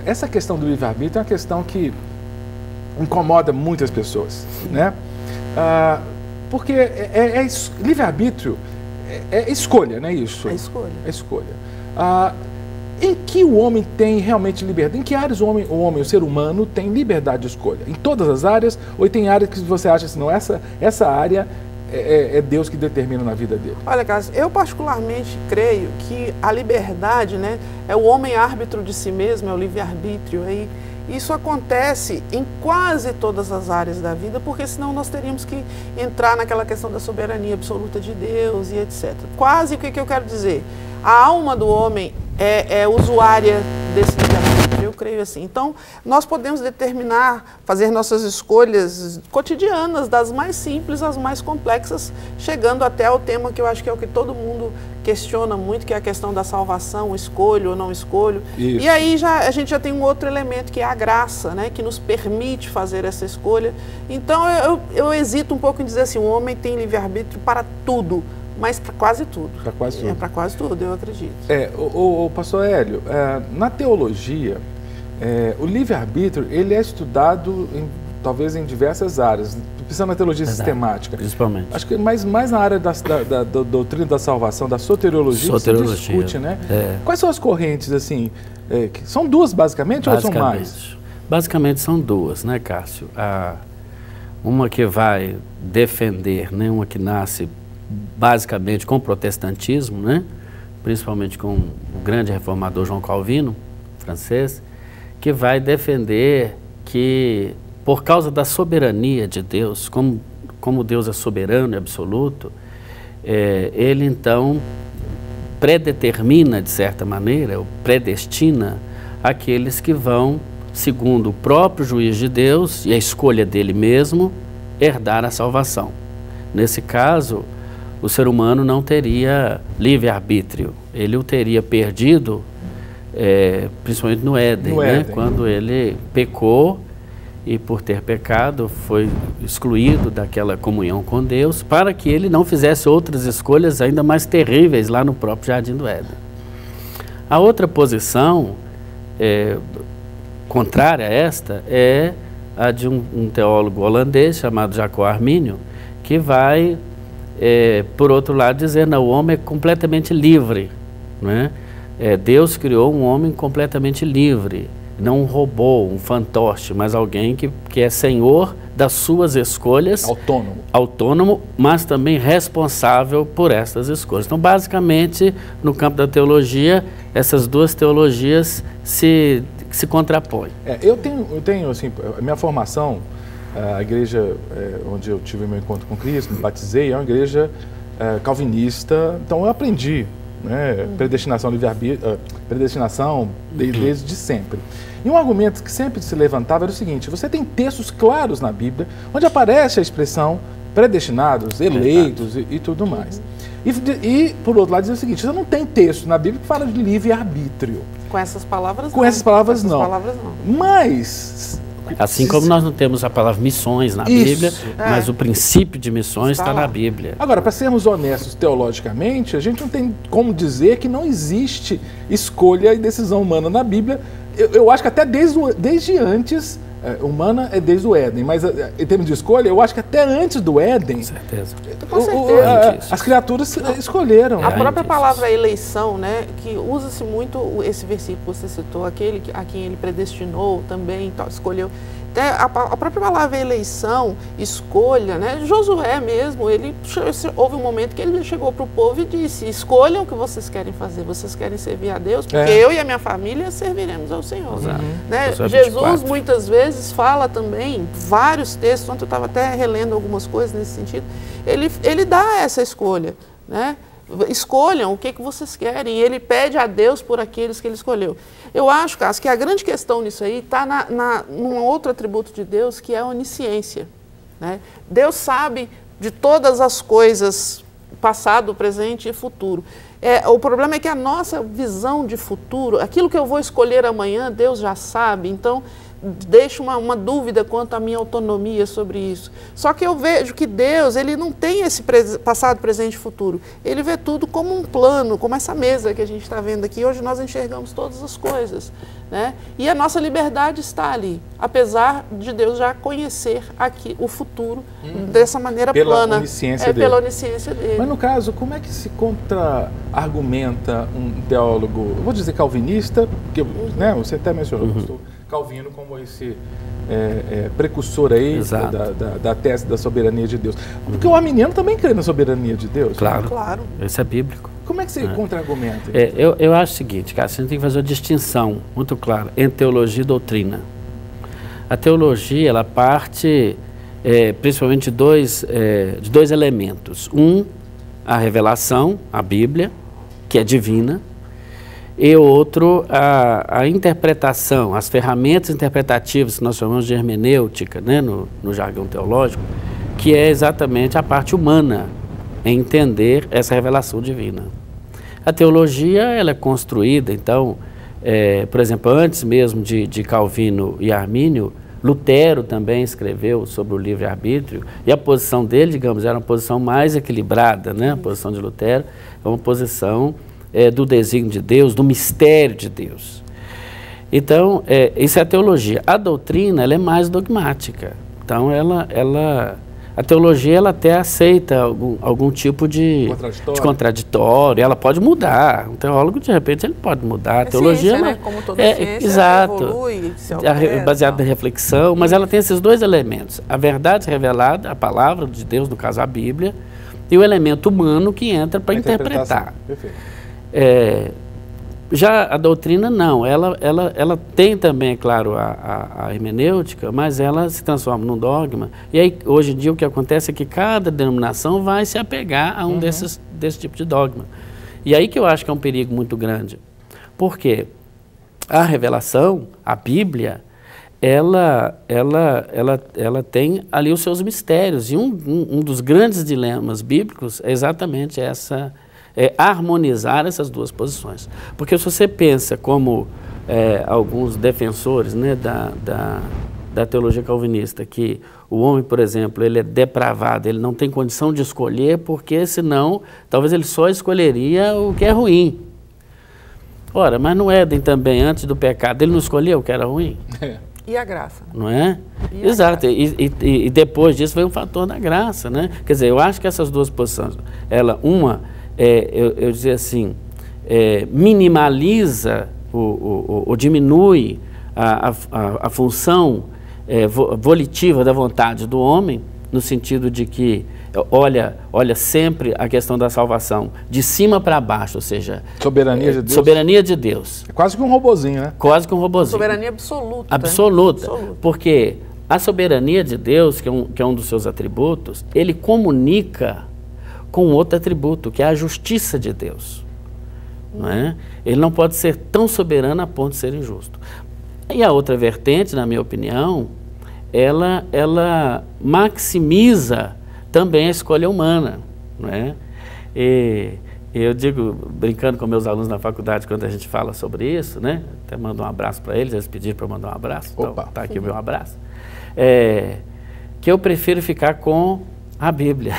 essa questão do livre-arbítrio é uma questão que incomoda muitas pessoas, né? Porque livre-arbítrio é escolha, não é isso? É escolha. É escolha. Em que o homem tem realmente liberdade? Em que áreas o ser humano, tem liberdade de escolha? Em todas as áreas? Ou tem áreas que você acha assim, não, essa área é Deus que determina na vida dele? Olha, Cássio, eu particularmente creio que a liberdade, né, é o homem árbitro de si mesmo, é o livre-arbítrio. Isso acontece em quase todas as áreas da vida, porque senão nós teríamos que entrar naquela questão da soberania absoluta de Deus e etc. Quase, o que eu quero dizer? A alma do homem é usuária desse livre-arbítrio, eu creio assim. Então, nós podemos determinar, fazer nossas escolhas cotidianas, das mais simples às mais complexas, chegando até ao tema que eu acho que é o que todo mundo questiona muito, que é a questão da salvação, escolho ou não escolho. Isso. E aí a gente já tem um outro elemento, que é a graça, né, que nos permite fazer essa escolha. Então, eu hesito um pouco em dizer assim, o homem tem livre-arbítrio para tudo, mas para quase tudo. Para quase tudo. Para quase tudo, eu acredito. O pastor Hélio, na teologia, o livre-arbítrio, ele é estudado talvez em diversas áreas, pensando na teologia sistemática. Principalmente. Acho que mais na área da doutrina da salvação, da soteriologia, que se discute, né? Quais são as correntes, assim, são duas basicamente ou são mais? Basicamente são duas, né, Cássio? Uma que vai defender, né, uma que nasce basicamente com o protestantismo, né? Principalmente com o grande reformador João Calvino, francês, que vai defender que, por causa da soberania de Deus, como Deus é soberano e absoluto, ele então predetermina, de certa maneira, ou predestina aqueles que vão, segundo o próprio juiz de Deus e a escolha dele mesmo, herdar a salvação. Nesse caso, o ser humano não teria livre-arbítrio, ele o teria perdido, principalmente no Éden, né? Quando ele pecou e, por ter pecado, foi excluído daquela comunhão com Deus, para que ele não fizesse outras escolhas ainda mais terríveis lá no próprio Jardim do Éden. A outra posição, contrária a esta, é a de um teólogo holandês chamado Jacob Arminio, que vai, por outro lado, dizer que o homem é completamente livre, né? Deus criou um homem completamente livre, não um robô, um fantoche, mas alguém que é senhor das suas escolhas. Autônomo, mas também responsável por essas escolhas. Então, basicamente, no campo da teologia, essas duas teologias se contrapõem. Eu tenho, assim, a minha formação, a igreja onde eu tive meu encontro com Cristo, me batizei, é uma igreja calvinista, então eu aprendi, né, predestinação, livre-arbítrio, predestinação desde sempre. E um argumento que sempre se levantava era o seguinte: você tem textos claros na Bíblia onde aparece a expressão predestinados, eleitos e tudo mais. E, por outro lado, diz o seguinte: você não tem texto na Bíblia que fala de livre-arbítrio. Com essas palavras não. Com essas palavras não. Mas... Assim como nós não temos a palavra missões na Bíblia, mas o princípio de missões está na Bíblia. Agora, para sermos honestos teologicamente, a gente não tem como dizer que não existe escolha e decisão humana na Bíblia. Eu acho que até desde antes, humana é desde o Éden, mas em termos de escolha, eu acho que até antes do Éden, com certeza. As criaturas escolheram. A própria palavra eleição, né, que usa-se muito esse versículo que você citou, aquele a quem ele predestinou também, escolheu. Até a própria palavra eleição, escolha, né? Josué mesmo, houve um momento que ele chegou para o povo e disse: escolham o que vocês querem fazer, vocês querem servir a Deus, porque eu e a minha família serviremos ao Senhor. Né? Jesus muitas vezes fala também, vários textos, ontem eu estava até relendo algumas coisas nesse sentido, ele dá essa escolha, né? Escolham o que vocês querem, e ele pede a Deus por aqueles que ele escolheu. Eu acho, Cássio, que a grande questão nisso aí está num outro atributo de Deus, que é a onisciência, né? Deus sabe de todas as coisas, passado, presente e futuro. O problema é que a nossa visão de futuro, aquilo que eu vou escolher amanhã, Deus já sabe. Então, deixo uma dúvida quanto à minha autonomia sobre isso. Só que eu vejo que Deus, ele não tem esse passado, presente e futuro. Ele vê tudo como um plano, como essa mesa que a gente está vendo aqui. Hoje nós enxergamos todas as coisas, né? E a nossa liberdade está ali, apesar de Deus já conhecer aqui o futuro dessa maneira plana. Pela onisciência dele. Mas no caso, como é que se contra-argumenta um teólogo, eu vou dizer calvinista, porque né, você até mencionou o pastor Calvino como esse precursor aí da tese da soberania de Deus. Porque o arminiano também crê na soberania de Deus. Claro, né? Claro. Isso é bíblico. Como é que você contra-argumenta? Eu acho o seguinte, cara, você tem que fazer uma distinção muito clara entre teologia e doutrina. A teologia, ela parte principalmente de dois elementos. Um, a revelação, a Bíblia, que é divina, e outro, a interpretação, as ferramentas interpretativas que nós chamamos de hermenêutica, né, no jargão teológico, que é exatamente a parte humana em entender essa revelação divina. A teologia, ela é construída, então, por exemplo, antes mesmo de Calvino e Armínio, Lutero também escreveu sobre o livre-arbítrio, e a posição dele, digamos, era uma posição mais equilibrada, né? A posição de Lutero é uma posição do desígnio de Deus, do mistério de Deus. Então, isso é a teologia. A doutrina, ela é mais dogmática. Então, a teologia, ela até aceita algum tipo de contraditório, ela pode mudar. Um teólogo, de repente, ele pode mudar. A teologia, ciência, né? Como toda ciência, evolui, se altera, baseada na reflexão, mas ela tem esses dois elementos. A verdade revelada, a palavra de Deus, no caso a Bíblia, e o elemento humano que entra para interpretar. Perfeito. Já a doutrina não, ela tem também, é claro, a hermenêutica, mas ela se transforma num dogma. E aí, hoje em dia, o que acontece é que cada denominação vai se apegar a um desse tipo de dogma. E aí que eu acho que é um perigo muito grande. Por quê? A revelação, a Bíblia, ela tem ali os seus mistérios. E um dos grandes dilemas bíblicos é exatamente harmonizar essas duas posições. Porque se você pensa como alguns defensores, né, da teologia calvinista, que o homem, por exemplo, ele é depravado, ele não tem condição de escolher, porque senão talvez ele só escolheria o que é ruim. Ora, mas no Éden também, antes do pecado, ele não escolheu o que era ruim? E a graça. Não é? Exato. E depois disso veio o fator da graça, né? Quer dizer, eu acho que essas duas posições, eu dizia assim, minimaliza ou diminui a função volitiva da vontade do homem, no sentido de que olha sempre a questão da salvação de cima para baixo, ou seja... Soberania de Deus. Soberania de Deus. É quase que um robozinho, né? Quase que um robozinho. Soberania absoluta. Absoluta. Porque a soberania de Deus, que é um dos seus atributos, ele comunica com outro atributo, que é a justiça de Deus. Não é? Ele não pode ser tão soberano a ponto de ser injusto. E a outra vertente, na minha opinião, ela maximiza também a escolha humana. Não é? E eu digo, brincando com meus alunos na faculdade, quando a gente fala sobre isso, né? Até mando um abraço para eles pediram para eu mandar um abraço, então está aqui o meu abraço, que eu prefiro ficar com a Bíblia.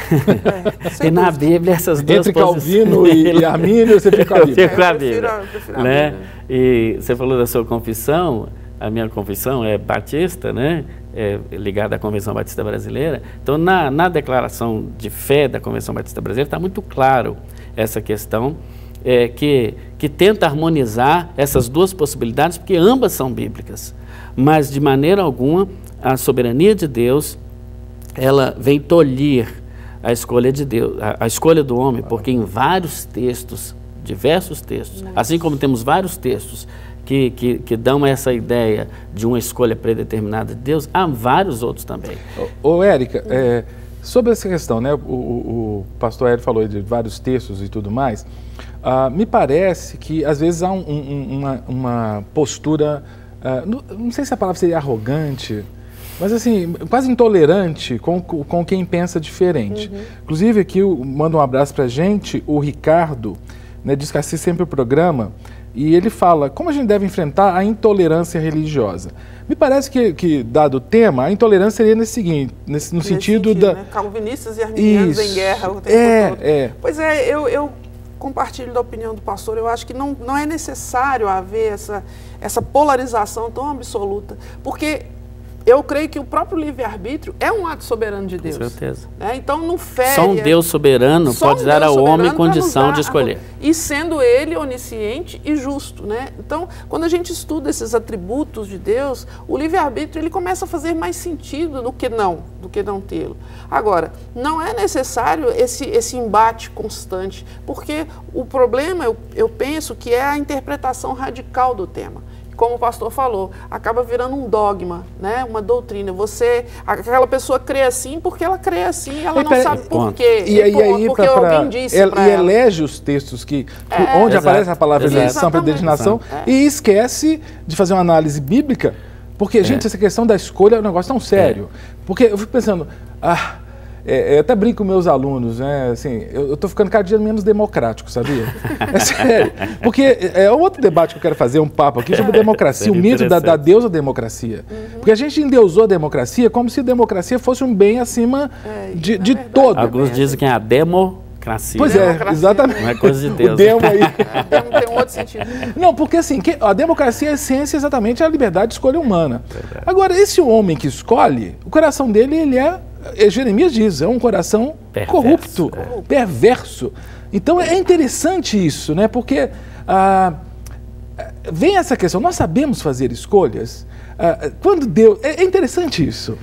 E na Bíblia essas duas entre Calvino e Armínio, você fica com a Bíblia. Eu fico com a Bíblia. Né? E você falou da sua confissão, a minha confissão é batista, né? Ligada à Convenção Batista Brasileira. Então, na declaração de fé da Convenção Batista Brasileira, está muito claro essa questão que tenta harmonizar essas duas possibilidades, porque ambas são bíblicas. Mas, de maneira alguma, a soberania de Deus, ela vem tolir a escolha de Deus, a escolha do homem, porque em vários textos, diversos textos, assim como temos vários textos que dão essa ideia de uma escolha predeterminada de Deus, há vários outros também. Érica, sobre essa questão, né, o pastor Hélio falou de vários textos e tudo mais, me parece que às vezes há uma postura, não sei se a palavra seria arrogante, mas assim, quase intolerante com quem pensa diferente. Inclusive aqui, manda um abraço pra gente, o Ricardo, né, diz que assiste sempre o programa, e ele fala como a gente deve enfrentar a intolerância religiosa. Me parece que dado o tema, a intolerância seria no sentido da... Né? Calvinistas e arminianos em guerra o tempo todo. Pois é, eu compartilho da opinião do pastor, eu acho que não é necessário haver essa polarização tão absoluta, porque eu creio que o próprio livre-arbítrio é um ato soberano de Deus. Com certeza. Né? Então não fere... Só um Deus soberano pode dar ao homem condição de escolher. E sendo ele onisciente e justo. Né? Então, quando a gente estuda esses atributos de Deus, o livre-arbítrio ele começa a fazer mais sentido do que não tê-lo. Agora, não é necessário esse embate constante, porque o problema, eu penso, que é a interpretação radical do tema. Como o pastor falou, acaba virando um dogma, né? Uma doutrina. Aquela pessoa crê assim porque ela crê assim, ela não sabe por quê. Porque alguém disse para ela. E elege os textos onde aparece a palavra eleição, predestinação, e esquece de fazer uma análise bíblica, porque, gente, essa questão da escolha é um negócio tão sério. Porque eu fico pensando, eu até brinco com meus alunos, né? Assim, eu estou ficando cada dia menos democrático, sabia? É sério. Porque é outro debate que eu quero fazer, um papo aqui sobre democracia, o mito da deusa democracia. Porque a gente endeusou a democracia como se a democracia fosse um bem acima de todo. Alguns dizem que é a democracia. Pois exatamente. Não é coisa de Deus. O demo aí. Demo tem um outro sentido. Não, porque assim, a democracia, a essência exatamente é a liberdade de escolha humana. Verdade. Agora, esse homem que escolhe, o coração dele, Jeremias diz, é um coração corrupto, perverso. Então é interessante isso, né? Porque vem essa questão, nós sabemos fazer escolhas. Quando Deus... É interessante isso.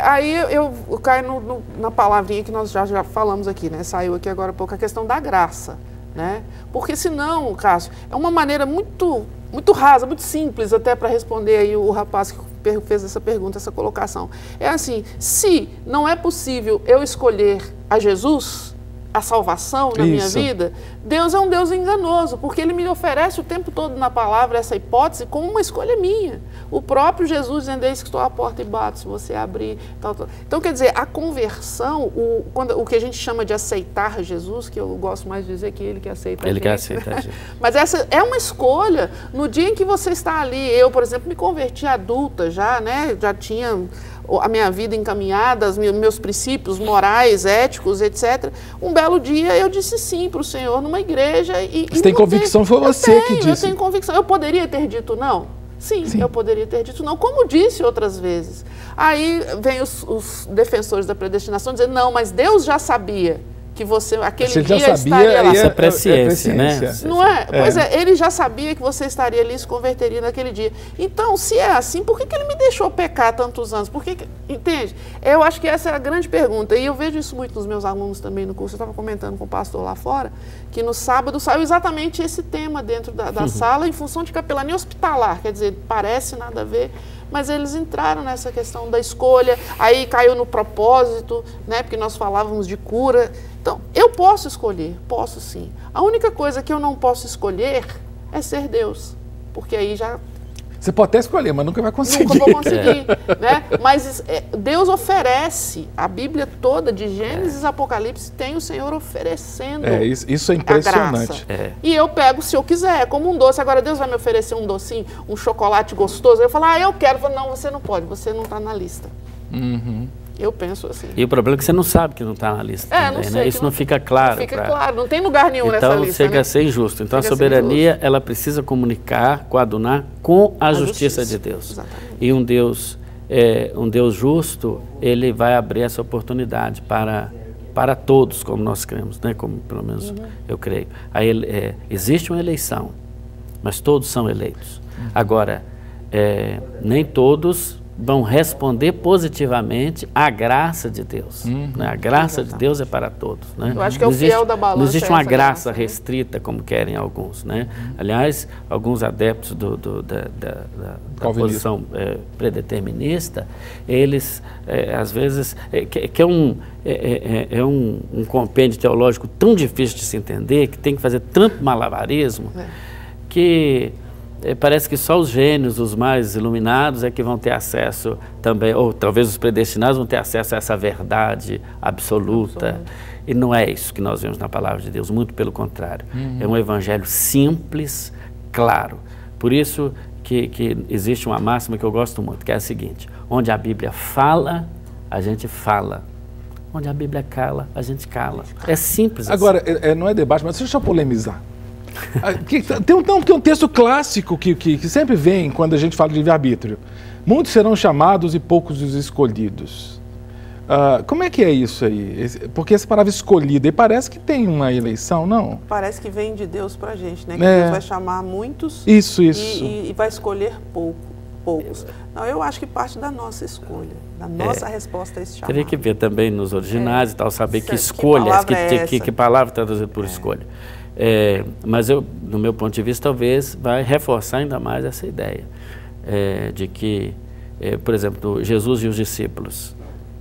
Aí eu caio na palavrinha que nós já falamos aqui, né? Saiu aqui agora há pouco a questão da graça, né? Porque senão, Cássio, é uma maneira muito rasa, muito simples até para responder aí o rapaz que fez essa pergunta, essa colocação. É assim, se não é possível eu escolher a Jesus, a salvação na minha vida, Deus é um Deus enganoso, porque Ele me oferece o tempo todo na palavra essa hipótese como uma escolha minha. O próprio Jesus dizendo, eis que estou à porta e bato, se você abrir, tal. Então, quer dizer, a conversão, o que a gente chama de aceitar Jesus, que eu gosto mais de dizer que Ele que aceita a gente. Ele que aceita a gente. Mas essa é uma escolha. No dia em que você está ali, eu, por exemplo, me converti adulta já, né? Já tinha a minha vida encaminhada, meus princípios morais, éticos, etc. Um belo dia eu disse sim para o Senhor numa igreja. Você tem convicção, foi você que disse. Eu tenho convicção. Eu poderia ter dito não? Sim, eu poderia ter dito não, como disse outras vezes. Aí vem os defensores da predestinação dizendo, não, mas Deus já sabia que você, aquele dia estaria lá. Isso é presciência, né? Não é? Pois é, ele já sabia que você estaria ali e se converteria naquele dia. Então, se é assim, por que ele me deixou pecar tantos anos? Entende? Eu acho que essa é a grande pergunta. E eu vejo isso muito nos meus alunos também no curso. Eu estava comentando com o pastor lá fora, que no sábado saiu exatamente esse tema dentro da sala, em função de capelania hospitalar. Quer dizer, parece nada a ver, mas eles entraram nessa questão da escolha, aí caiu no propósito, né? Porque nós falávamos de cura. Então, eu posso escolher, posso sim. A única coisa que eu não posso escolher é ser Deus, porque aí já... Você pode até escolher, mas nunca vai conseguir. Nunca vou conseguir, né? Mas Deus oferece, a Bíblia toda, de Gênesis a Apocalipse, tem o Senhor oferecendo isso é impressionante. E eu pego se eu quiser, é como um doce. Agora Deus vai me oferecer um docinho, um chocolate gostoso. Eu falo, eu quero. Eu falo, não, você não pode, você não está na lista. Eu penso assim. E o problema é que você não sabe que não está na lista também, não sei, né? Isso não fica claro. Não fica claro, não tem lugar nenhum nessa lista. Então chega a ser injusto. Então a soberania, ela precisa comunicar, coadunar com a justiça de Deus. Exatamente. E um Deus justo, ele vai abrir essa oportunidade para todos, como nós cremos, né? Como pelo menos eu creio. Aí existe uma eleição, mas todos são eleitos. Agora, nem todos vão responder positivamente à graça de Deus. Né? A graça de Deus é para todos. Né? Eu acho que é o fiel da balança. Não existe uma graça restrita, como querem alguns. Né? Aliás, alguns adeptos da posição predeterminista, eles, às vezes, que é um compêndio teológico tão difícil de se entender, que tem que fazer tanto malabarismo, que... parece que só os gênios, os mais iluminados, é que vão ter acesso também, ou talvez os predestinados vão ter acesso a essa verdade absoluta. E não é isso que nós vemos na palavra de Deus, muito pelo contrário. É um evangelho simples, claro. Por isso que existe uma máxima que eu gosto muito, que é a seguinte: onde a Bíblia fala, a gente fala. Onde a Bíblia cala, a gente cala. É simples. Agora, não é debate, mas deixa eu polemizar. Tem um texto clássico que sempre vem quando a gente fala de livre-arbítrio. Muitos serão chamados e poucos os escolhidos. Como é que é isso aí? Porque essa palavra escolhida, parece que tem uma eleição, não? Parece que vem de Deus pra gente, né? Que Deus vai chamar muitos isso. E vai escolher poucos. Não, eu acho que parte da nossa escolha, da nossa resposta a esse chamado. Teria que ver também nos originais e tal, saber que escolha, que palavra traduzida por escolha. Mas eu, no meu ponto de vista, talvez vai reforçar ainda mais essa ideia de que, por exemplo, Jesus e os discípulos,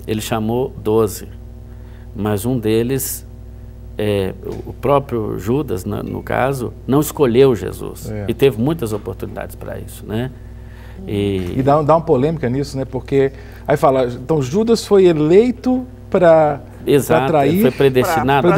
ele chamou 12, mas um deles, o próprio Judas, no caso, não escolheu Jesus e teve muitas oportunidades para isso, né? E dá uma polêmica nisso, né? Porque aí fala, então Judas foi eleito para atrair, foi predestinado.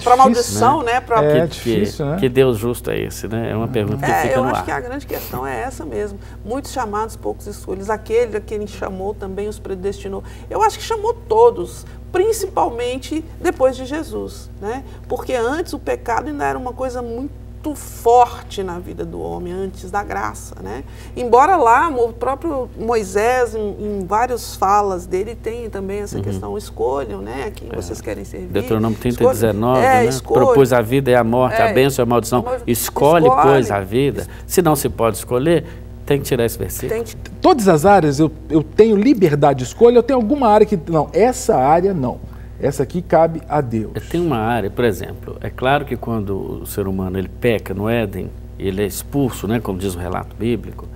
Para maldição, né? Difícil, né? Que Deus justo é esse, né? É uma pergunta que fica no ar. Eu acho que a grande questão é essa mesmo. Muitos chamados, poucos escolhidos. Aquele a quem chamou também os predestinou. Eu acho que chamou todos, principalmente depois de Jesus, né? Porque antes o pecado ainda era uma coisa muito forte na vida do homem, antes da graça, né? Embora lá o próprio Moisés, em várias falas dele, tem também essa questão: escolham, né? Quem vocês querem servir. Deuteronômio 30:19, né? Propôs a vida e a morte, a bênção e a maldição. Escolhe, pois, a vida. Se não se pode escolher, tem que tirar esse versículo. Todas as áreas eu tenho liberdade de escolha, eu tenho alguma área que, não, essa área não. Essa aqui cabe a Deus. Tem uma área, por exemplo, é claro que quando o ser humano ele peca no Éden, ele é expulso, né, como diz o relato bíblico,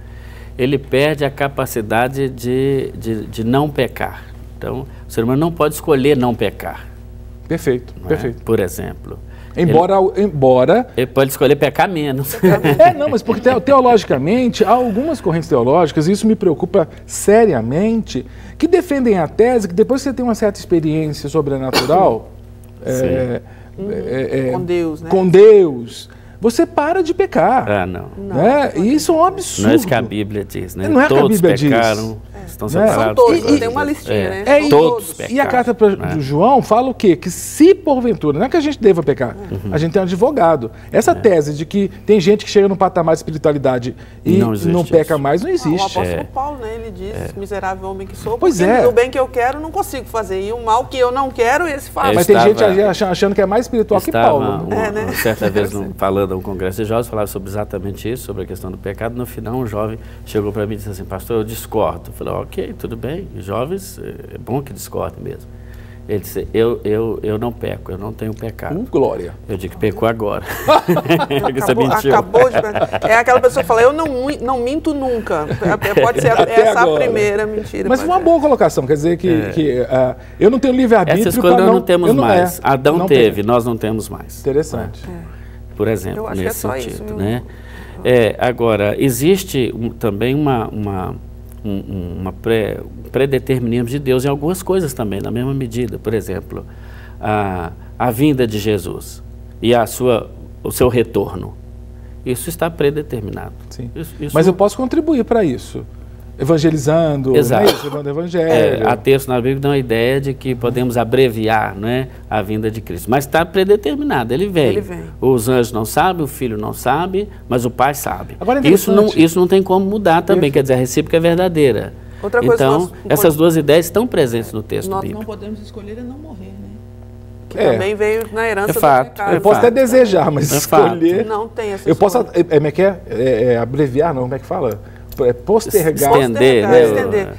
ele perde a capacidade de não pecar. Então, o ser humano não pode escolher não pecar. Perfeito, perfeito. Por exemplo. Embora... Ele pode escolher pecar menos. Não, mas porque teologicamente, há algumas correntes teológicas, e isso me preocupa seriamente, que defendem a tese que depois que você tem uma certa experiência sobrenatural, com Deus, você para de pecar. Não. Né? E isso é um absurdo. Não é isso que a Bíblia diz, né? Não é todos que a Bíblia pecaram, diz. estão separados. São todos, tem uma listinha, né? Todos pecaram. E a carta do João fala o quê? Que se porventura, não é que a gente deva pecar, a gente tem um advogado. Essa tese de que tem gente que chega num patamar de espiritualidade e não peca mais, não existe. O apóstolo Paulo, né? Ele diz, miserável homem que sou, pois porque o bem que eu quero não consigo fazer, e o mal que eu não quero, esse faz. Mas tem gente achando que é mais espiritual que Paulo. Né? Certa vez, falando a um congresso de jovens, falava sobre exatamente isso, sobre a questão do pecado. No final, um jovem chegou para mim e disse assim: pastor, eu discordo. Eu falei: ok, tudo bem, jovens, é bom que discordem mesmo. Ele disse: eu não peco, eu não tenho pecado. Glória. Eu digo que pecou agora. Acabou de... É aquela pessoa que fala: eu não minto nunca. Pode ser essa a primeira mentira. Mas foi uma boa colocação, quer dizer que eu não tenho livre-arbítrio. Essas coisas nós não temos mais. Adão teve, nós não temos mais. Interessante. Por exemplo, nesse sentido, né? Agora, existe também um predeterminismo de Deus em algumas coisas também, na mesma medida. Por exemplo, a vinda de Jesus e o seu retorno. Isso está predeterminado. Sim. Mas eu posso contribuir para isso. Evangelizando, levando o evangelho. Há textos na Bíblia que dão a ideia de que podemos abreviar, né, a vinda de Cristo. Mas está predeterminado, ele vem. Os anjos não sabem, o filho não sabe, mas o pai sabe. Agora, isso não tem como mudar também, quer dizer, a recíproca é verdadeira. Outra coisa, então, essas duas ideias estão presentes no texto bíblico. Nós não podemos escolher não morrer, né? Que também veio na herança do pecado. Eu posso até desejar, mas escolher... Não tem essa escolha. Eu posso, abreviar, não, como é que fala? Postergar. Estender.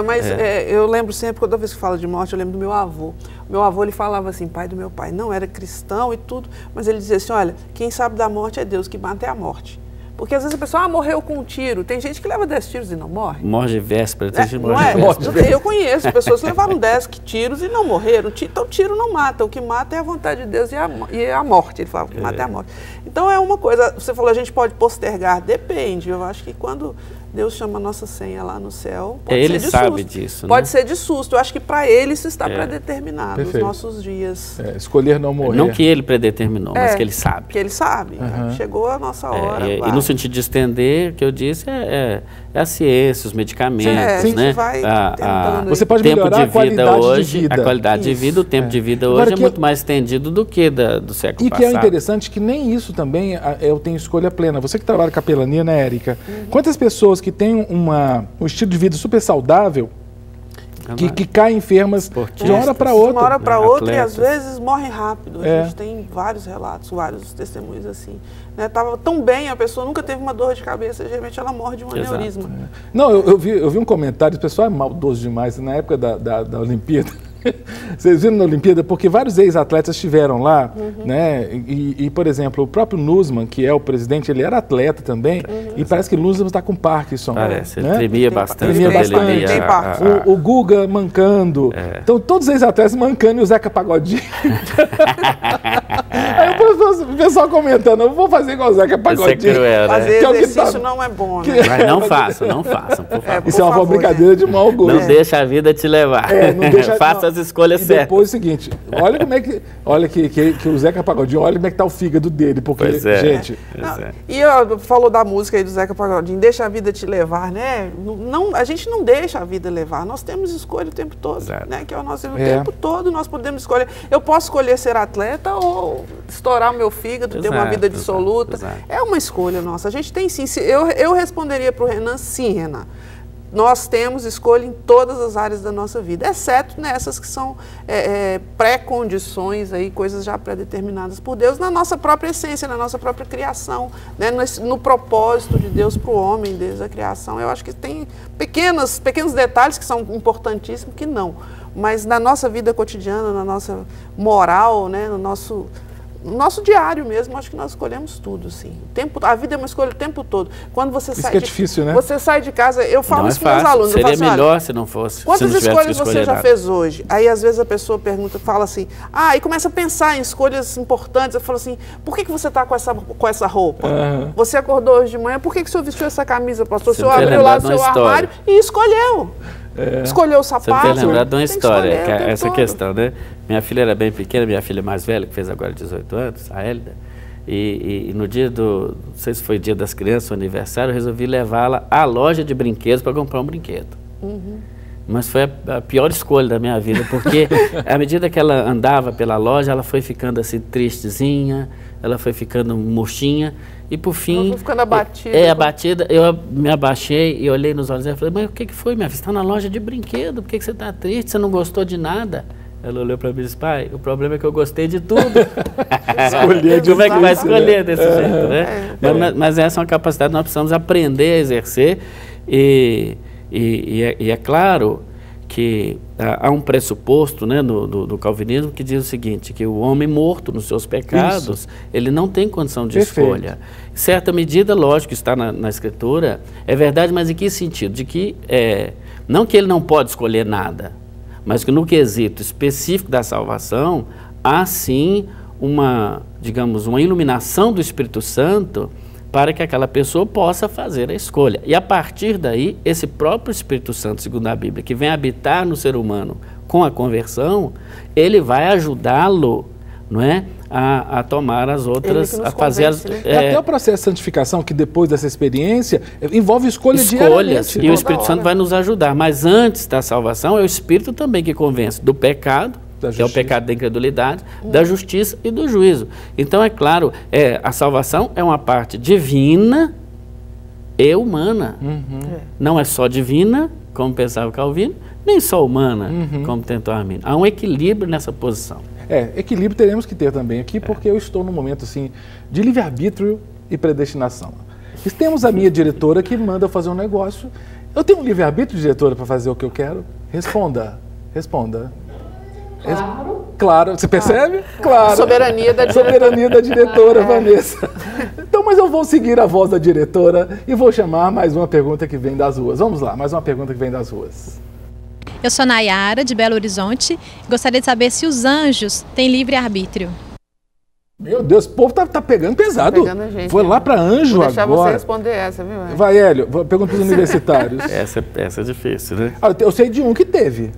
Mas eu lembro sempre, toda vez que falo de morte, eu lembro do meu avô. Meu avô, ele falava assim, pai do meu pai, não era cristão e tudo, mas ele dizia assim: olha, quem sabe da morte é Deus, que mata é a morte. Porque às vezes a pessoa morreu com um tiro. Tem gente que leva 10 tiros e não morre. Morre de véspera. Tem gente que morre de véspera. Eu conheço pessoas que levaram 10 tiros e não morreram. Então o tiro não mata. O que mata é a vontade de Deus e a morte. Ele falava que mata é a morte. Então é uma coisa, você falou, a gente pode postergar. Depende. Eu acho que quando Deus chama a nossa senha lá no céu. Ele sabe disso, Pode né? ser de susto. Eu acho que para ele isso está predeterminado, Perfeito. os nossos dias. Escolher não morrer. Não que ele predeterminou, mas que ele sabe. Que ele sabe. Chegou a nossa hora. E no sentido de estender, o que eu disse é a ciência, os medicamentos, a gente né? vai tentando. Você pode melhorar a qualidade de vida. A qualidade de vida, o tempo de vida hoje é muito mais estendido do que do século passado. E que é interessante que nem isso também eu tenho escolha plena. Você que trabalha com capelania, né, Érica? Quantas pessoas que têm um estilo de vida super saudável que caem enfermas de uma hora para outra. De uma hora para outra e às vezes morrem rápido. A gente tem vários relatos, vários testemunhos assim. Estava tão bem, a pessoa nunca teve uma dor de cabeça, geralmente ela morre de um aneurisma. Não, eu vi um comentário, o pessoal é maldoso demais, na época da Olimpíada. Vocês viram na Olimpíada? Porque vários ex-atletas estiveram lá, né? E, por exemplo, o próprio Nussmann, que é o presidente, ele era atleta também, e parece que o Nussmann está com Parkinson. Parece, né? ele tremia bastante. O Guga mancando. Então, todos os ex-atletas mancando e o Zeca Pagodinho. Aí o pessoal comentando, eu vou fazer igual o Zeca Pagodinho. Fazer exercício não é bom, né? Mas não façam, por favor. Isso é uma brincadeira de mau gosto. Não deixa a vida te levar. Faça as escolhas certas. E depois é o seguinte, olha como é que... Olha que o Zeca Pagodinho, olha como é que tá o fígado dele, porque, gente... E falou da música aí do Zeca Pagodinho, deixa a vida te levar, né? Não, a gente não deixa a vida levar, nós temos escolha o tempo todo, né? Que é o nosso tempo todo nós podemos escolher. Eu posso escolher ser atleta ou estourar o meu fígado, ter uma vida dissoluta. É uma escolha nossa. A gente tem sim. Eu responderia para o Renan, sim, Renan. Nós temos escolha em todas as áreas da nossa vida, exceto nessas que são pré-condições, aí, coisas já pré-determinadas por Deus, na nossa própria essência, na nossa própria criação, né? no propósito de Deus para o homem desde a criação. Eu acho que tem pequenos detalhes que são importantíssimos que não, mas na nossa vida cotidiana, na nossa moral, né? No nosso diário mesmo, acho que nós escolhemos tudo, sim. A vida é uma escolha o tempo todo. Quando você sai difícil, né? Você sai de casa, eu falo isso para os meus alunos. Seria melhor se não fosse. Quantas escolhas você já fez hoje? Aí às vezes a pessoa fala assim, e começa a pensar em escolhas importantes. Eu falo assim, por que você está com essa roupa? Você acordou hoje de manhã, por que o senhor vestiu essa camisa, pastor? O senhor abriu lá o seu armário e escolheu. Escolheu o sapato. Você tem lembrado de uma história, essa questão, né? Minha filha era bem pequena, minha filha mais velha, que fez agora 18 anos, a Hélida, e no dia não sei se foi dia das crianças, o aniversário, eu resolvi levá-la à loja de brinquedos para comprar um brinquedo. Mas foi a pior escolha da minha vida, porque à medida que ela andava pela loja, ela foi ficando assim tristezinha, ela foi ficando murchinha, e por fim... Ela foi ficando abatida. Abatida, eu me abaixei e olhei nos olhos dela e falei, mas o que foi, minha filha? Você está na loja de brinquedo, por que você está triste? Você não gostou de nada? Ela olhou para mim e disse, pai, o problema é que eu gostei de tudo. Como é que vai escolher desse jeito, né? Mas essa é uma capacidade que nós precisamos aprender a exercer e é claro que há um pressuposto, né, do calvinismo que diz o seguinte, que o homem morto nos seus pecados, ele não tem condição de escolha. Em certa medida, lógico, está na Escritura, é verdade, mas em que sentido? De que, não que ele não pode escolher nada, mas que no quesito específico da salvação, há sim digamos, uma iluminação do Espírito Santo para que aquela pessoa possa fazer a escolha. E a partir daí, esse próprio Espírito Santo, segundo a Bíblia, que vem habitar no ser humano com a conversão, ele vai ajudá-lo, não é, a tomar as outras, a fazer as... Até o processo de santificação, que depois dessa experiência, envolve escolhas diariamente. E o Espírito Santo vai nos ajudar. Mas antes da salvação, é o Espírito também que convence do pecado, que é o pecado da incredulidade, da justiça e do juízo. Então, é claro, a salvação é uma parte divina e humana. Não é só divina, como pensava Calvino, nem só humana, como tentou Arminio. Há um equilíbrio nessa posição. Equilíbrio teremos que ter também aqui, porque eu estou num momento assim, de livre-arbítrio e predestinação. E temos a minha diretora que manda eu fazer um negócio. Eu tenho um livre-arbítrio, diretora, para fazer o que eu quero? Responda. Claro, você percebe? Claro. Soberania da diretora. Soberania da diretora, Vanessa. Então, mas eu vou seguir a voz da diretora e vou chamar mais uma pergunta que vem das ruas. Vamos lá, mais uma pergunta que vem das ruas. Eu sou Nayara, de Belo Horizonte. Gostaria de saber se os anjos têm livre-arbítrio. Meu Deus, o povo tá pegando pesado. Tá pegando a gente, foi lá para anjo Vou deixar agora. você responder essa, viu? Vai, Hélio, pergunta para os universitários. Essa é difícil, né? Eu sei de um que teve.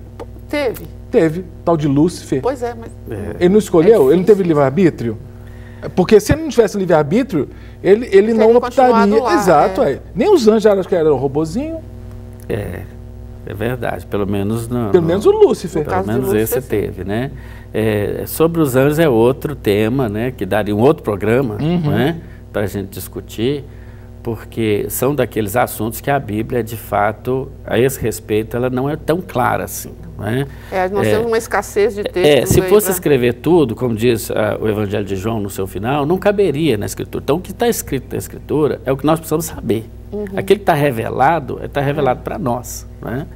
Teve. Tal de Lúcifer. Pois é, mas... Ele não escolheu? Ele não teve livre-arbítrio? Porque se ele não tivesse livre-arbítrio, ele não optaria. Lá, exato, nem os anjos acho que era o robozinho. É verdade, pelo menos o Lúcifer. Pelo menos esse teve, né? Sobre os anjos é outro tema, né? Que daria um outro programa, né? Para a gente discutir, porque são daqueles assuntos que a Bíblia, de fato, a esse respeito, ela não é tão clara assim, né? Nós temos uma escassez de textos. Se fosse escrever tudo, como diz o Evangelho de João no seu final, não caberia na Escritura. Então, o que está escrito na Escritura é o que nós precisamos saber. Aquilo que está revelado para nós, né?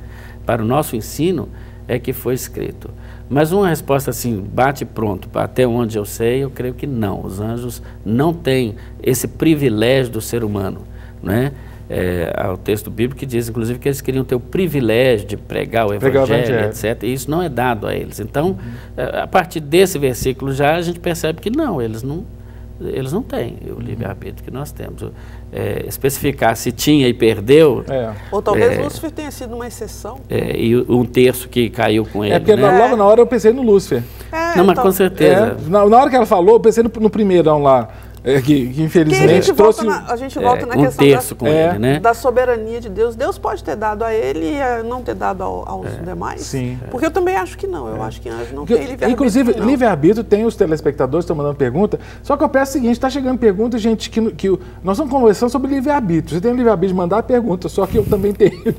Para o nosso ensino é que foi escrito. Mas uma resposta assim, bate pronto, até onde eu sei, eu creio que não. Os anjos não têm esse privilégio do ser humano, né? Há o texto bíblico que diz, inclusive, que eles queriam ter o privilégio de pregar o Evangelho, etc. E isso não é dado a eles. Então, a partir desse versículo já a gente percebe que não, eles não têm o livre-arbítrio que nós temos. Especificar se tinha e perdeu... Ou talvez Lúcifer tenha sido uma exceção. E um terço que caiu com ele, porque logo na hora eu pensei no Lúcifer. Não, mas com certeza. Na hora que ela falou, eu pensei no primeirão lá. Que infelizmente trouxe... A gente volta na questão terço com ele, né? Da soberania de Deus. Deus pode ter dado a ele e não ter dado aos demais? Sim. Porque eu também acho que não. Eu acho que anjo não tem livre-arbítrio. Inclusive, livre-arbítrio tem os telespectadores que estão mandando pergunta. Só que eu peço o seguinte, está chegando pergunta, gente, que nós estamos conversando sobre livre-arbítrio. Você tem o livre-arbítrio de mandar a pergunta, só que eu também tenho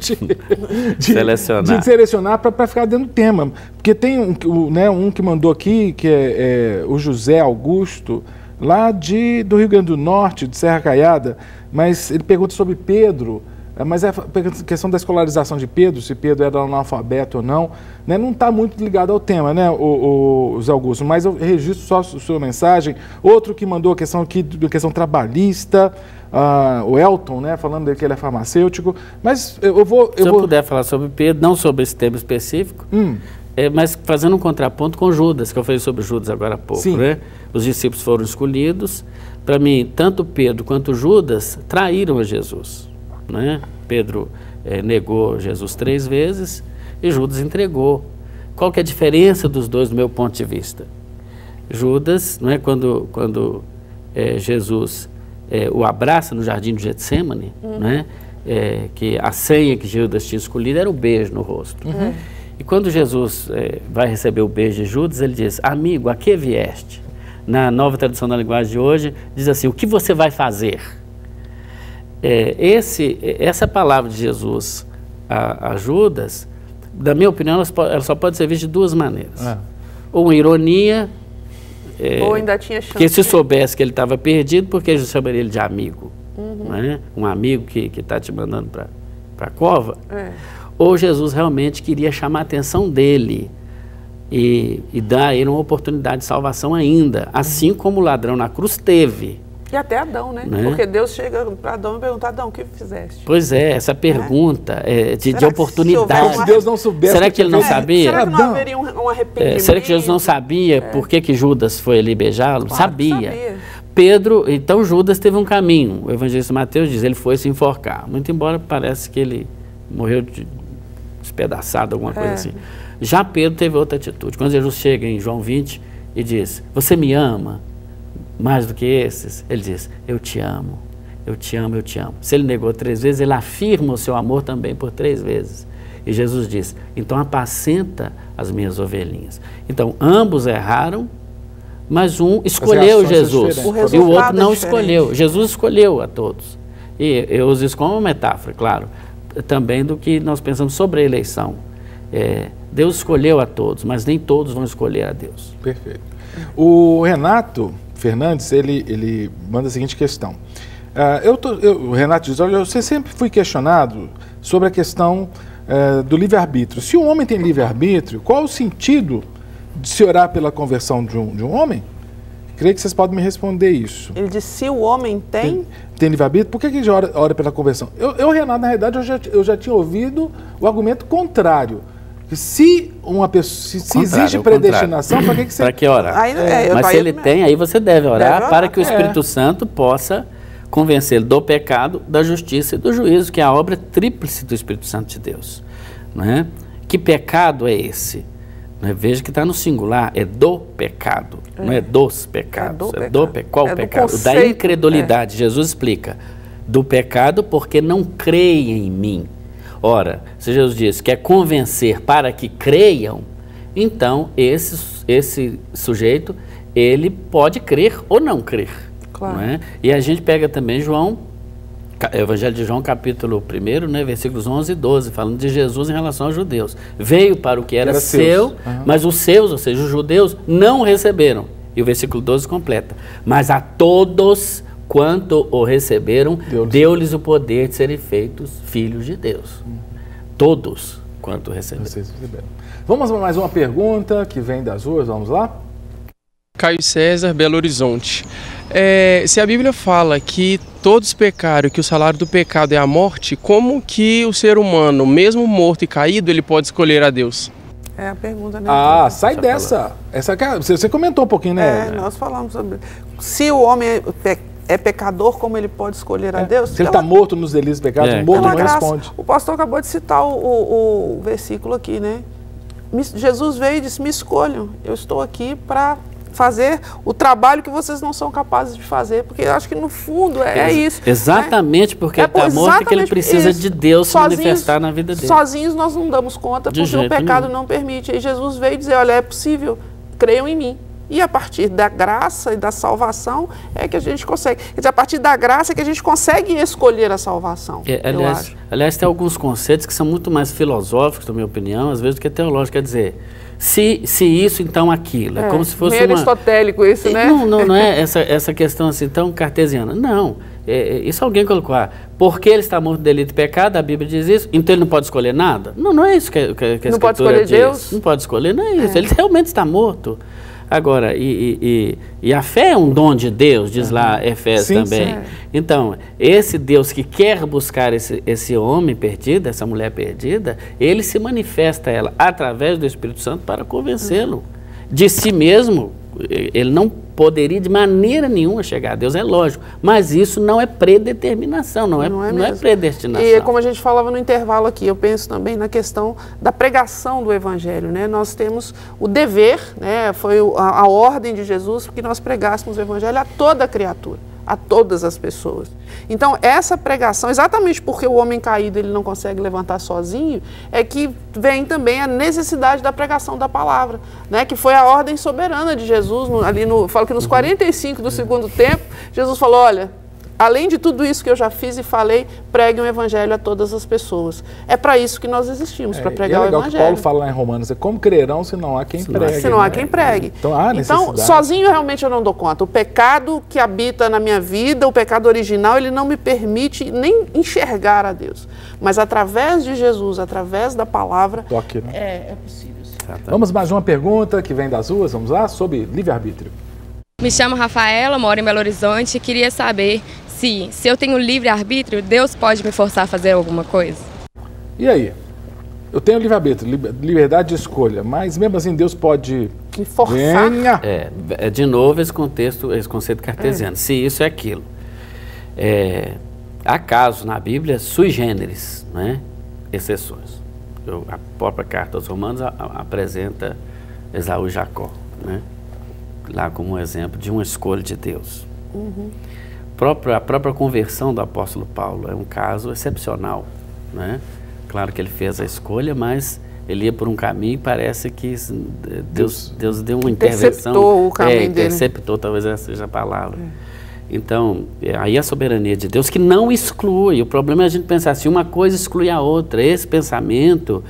de selecionar para ficar dentro do tema. Porque tem um que mandou aqui, que é o José Augusto, lá do Rio Grande do Norte, de Serra Caiada, mas ele pergunta sobre Pedro, mas a questão da escolarização de Pedro, se Pedro era analfabeto ou não, né, não está muito ligado ao tema, né, o Zé Augusto, mas eu registro só a sua mensagem. Outro que mandou a questão aqui, questão trabalhista, o Elton, né, falando que ele é farmacêutico, mas Se eu puder falar sobre Pedro, não sobre esse tema específico, mas fazendo um contraponto com Judas, que eu falei sobre Judas agora há pouco, né? Os discípulos foram escolhidos. Para mim, tanto Pedro quanto Judas traíram a Jesus, né? Pedro negou Jesus 3 vezes e Judas entregou. Qual que é a diferença dos dois do meu ponto de vista? Judas, não é, quando Jesus o abraça no jardim de Getsemane, né? Que a senha que Judas tinha escolhido era o beijo no rosto. E quando Jesus vai receber o beijo de Judas, ele diz, amigo, a que vieste? Na nova tradução da linguagem de hoje, diz assim, o que você vai fazer? Essa palavra de Jesus a Judas, na minha opinião, ela só pode ser vista de duas maneiras. Ou uma ironia, ou ainda tinha chance. Porque se soubesse que ele estava perdido, porque Jesus chamaria ele de amigo? Né? Um amigo que está te mandando para a cova? Ou Jesus realmente queria chamar a atenção dele e dar a ele uma oportunidade de salvação ainda, assim como o ladrão na cruz teve. E até Adão, né? Porque Deus chega para Adão e pergunta, Adão, o que fizeste? Pois essa pergunta de oportunidade. Se Deus não soubesse... Será que ele não sabia? Será que não haveria um arrependimento? Será que Jesus não sabia por que Judas foi ali beijá-lo? Claro, sabia. Pedro, então Judas teve um caminho. O evangelista Mateus diz, ele foi se enforcar. Muito embora parece que ele morreu despedaçado, alguma coisa assim. Já Pedro teve outra atitude. Quando Jesus chega em João 20 e diz, você me ama mais do que esses? Ele diz, eu te amo, eu te amo, eu te amo. Se ele negou 3 vezes, ele afirma o seu amor também por 3 vezes. E Jesus diz, então apacenta as minhas ovelhinhas. Então, ambos erraram, mas um escolheu Jesus e o outro não escolheu. Jesus escolheu a todos. E eu uso isso como uma metáfora, claro, também do que nós pensamos sobre a eleição. Deus escolheu a todos, mas nem todos vão escolher a Deus. Perfeito. O Renato Fernandes, ele manda a seguinte questão. O Renato diz, olha, eu sempre fui questionado sobre a questão do livre-arbítrio. Se um homem tem livre-arbítrio, qual o sentido de se orar pela conversão de um homem? Creio que vocês podem me responder isso. Ele diz, se o homem tem livre-arbítrio, por que a gente ora pela conversão? Renato, na realidade, eu já tinha ouvido o argumento contrário, Se uma pessoa, se existe predestinação, para que você... Para que orar? Mas se ele tem, aí você deve orar para que o Espírito Santo possa convencê-lo do pecado, da justiça e do juízo, que é a obra tríplice do Espírito Santo de Deus. Não é? Que pecado é esse? Não é? Veja que está no singular, é do pecado, não é dos pecados. Qual pecado? Da incredulidade. Jesus explica, do pecado porque não creem em mim. Ora, se Jesus diz que é convencer para que creiam, então esse sujeito, ele pode crer ou não crer. Claro. Não é? E a gente pega também Evangelho de João, capítulo 1, né, versículos 11 e 12, falando de Jesus em relação aos judeus. Veio para o que era seu, mas os seus, ou seja, os judeus, não o receberam. E o versículo 12 completa. Mas a todos quanto o receberam, deu-lhes o poder de serem feitos filhos de Deus. Todos quanto receberam. Vamos a mais uma pergunta que vem das ruas, vamos lá? Caio César, Belo Horizonte. Se a Bíblia fala que todos pecaram, que o salário do pecado é a morte, como que o ser humano, mesmo morto e caído, ele pode escolher a Deus? É a pergunta, né? Sai dessa. Você comentou um pouquinho, né? Nós falamos sobre... Se o homem é pecador, como ele pode escolher a Deus? Se ele está morto nos delitos e pecados, morto não responde. O pastor acabou de citar o versículo aqui, né? Jesus veio e disse, me escolham, eu estou aqui para fazer o trabalho que vocês não são capazes de fazer, porque eu acho que no fundo é isso. Exatamente, porque ele está morto e que ele precisa de Deus se manifestar na vida dele. Sozinhos nós não damos conta, porque o pecado não permite. E Jesus veio dizer, olha, é possível, creiam em mim. E a partir da graça e da salvação é que a gente consegue. Quer dizer, a partir da graça é que a gente consegue escolher a salvação. Aliás, tem alguns conceitos que são muito mais filosóficos, na minha opinião, às vezes, do que teológicos. Quer dizer, se isso, então aquilo. É como se fosse meio aristotélico isso, né? Não é essa questão assim tão cartesiana. Não. Isso alguém colocou. Porque ele está morto de delito e pecado, a Bíblia diz isso, então ele não pode escolher nada? Não é isso que a Escritura não pode escolher diz. Deus? Não pode escolher, não é isso. Ele realmente está morto. Agora, e a fé é um dom de Deus, diz lá Efésios também. Sim. Então, esse Deus que quer buscar esse homem perdido, essa mulher perdida, ele se manifesta a ela através do Espírito Santo para convencê-lo de si mesmo. Ele não poderia de maneira nenhuma chegar a Deus, é lógico, mas isso não é predeterminação, não é predestinação. E como a gente falava no intervalo aqui, eu penso também na questão da pregação do Evangelho, né? Nós temos o dever, né? Foi a ordem de Jesus que nós pregássemos o Evangelho a toda a criatura, a todas as pessoas. Então, essa pregação, exatamente porque o homem caído ele não consegue levantar sozinho, é que vem também a necessidade da pregação da palavra, né? Que foi a ordem soberana de Jesus, fala que nos 45 do segundo tempo, Jesus falou, olha, além de tudo isso que eu já fiz e falei, pregue o Evangelho a todas as pessoas. É para isso que nós existimos, para pregar o Evangelho. Que Paulo fala lá em Romanos, como crerão se não há quem pregue. Se não há quem pregue. Então, sozinho realmente eu não dou conta. O pecado que habita na minha vida, o pecado original, ele não me permite nem enxergar a Deus. Mas através de Jesus, através da palavra, é possível. Vamos mais uma pergunta que vem das ruas, vamos lá, sobre livre-arbítrio. Me chamo Rafaela, moro em Belo Horizonte e queria saber se eu tenho livre-arbítrio, Deus pode me forçar a fazer alguma coisa? E aí? Eu tenho livre-arbítrio, liberdade de escolha, mas mesmo assim Deus pode me forçar? De novo esse conceito cartesiano, se isso é aquilo. Há casos na Bíblia sui generis, né? Exceções. A própria carta aos Romanos apresenta Esaú e Jacó, né? Lá como um exemplo de uma escolha de Deus. A própria conversão do apóstolo Paulo é um caso excepcional, né? Claro que ele fez a escolha, mas ele ia por um caminho e parece que Deus deu uma intervenção. Interceptou o caminho dele. Interceptou, talvez essa seja a palavra. Então, aí a soberania de Deus que não exclui. O problema é a gente pensar assim, uma coisa exclui a outra. Esse pensamento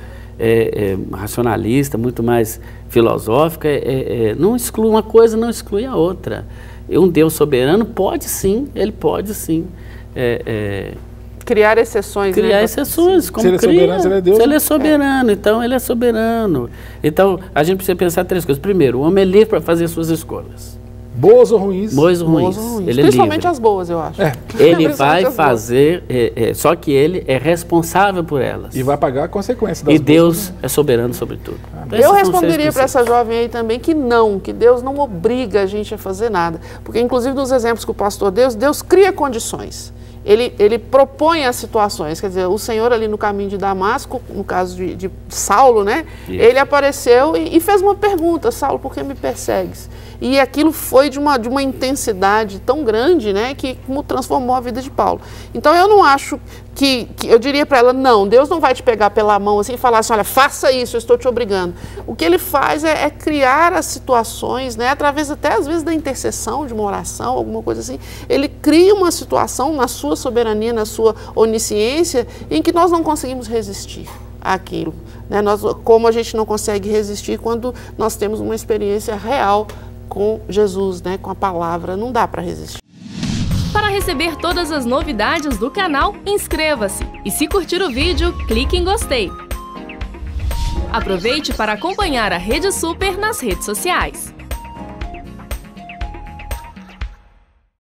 racionalista, muito mais filosófico, não exclui uma coisa, não exclui a outra. Um Deus soberano pode sim, ele pode sim. Criar exceções. Criar exceções, como se ele é soberano, ele é Deus. Se ele é soberano, então ele é soberano. Então, a gente precisa pensar três coisas. Primeiro, o homem é livre para fazer suas escolhas. Boas ou ruins? Boas ou ruins. Ele Principalmente livre. as boas, eu acho. Ele vai fazer, só que ele é responsável por elas. E vai pagar a consequência das E Deus é soberano sobre tudo. Eu responderia para essa jovem aí também que Deus não obriga a gente a fazer nada. Porque, inclusive, nos exemplos que o pastor deu, Deus cria condições. Ele propõe as situações, quer dizer, o Senhor ali no caminho de Damasco, no caso de Saulo, né? Isso. Ele apareceu e fez uma pergunta: Saulo, por que me persegues? E aquilo foi de uma intensidade tão grande, né, que transformou a vida de Paulo. Então eu não acho que eu diria para ela, não, Deus não vai te pegar pela mão assim e falar assim, olha, faça isso, eu estou te obrigando. O que ele faz é criar as situações, né, através até às vezes da intercessão, de uma oração, alguma coisa assim. Ele cria uma situação na sua soberania, na sua onisciência, em que nós não conseguimos resistir àquilo, né? Como a gente não consegue resistir quando nós temos uma experiência real com Jesus, né, com a palavra, não dá para resistir. Para receber todas as novidades do canal, inscreva-se e se curtir o vídeo, clique em gostei. Aproveite para acompanhar a Rede Super nas redes sociais.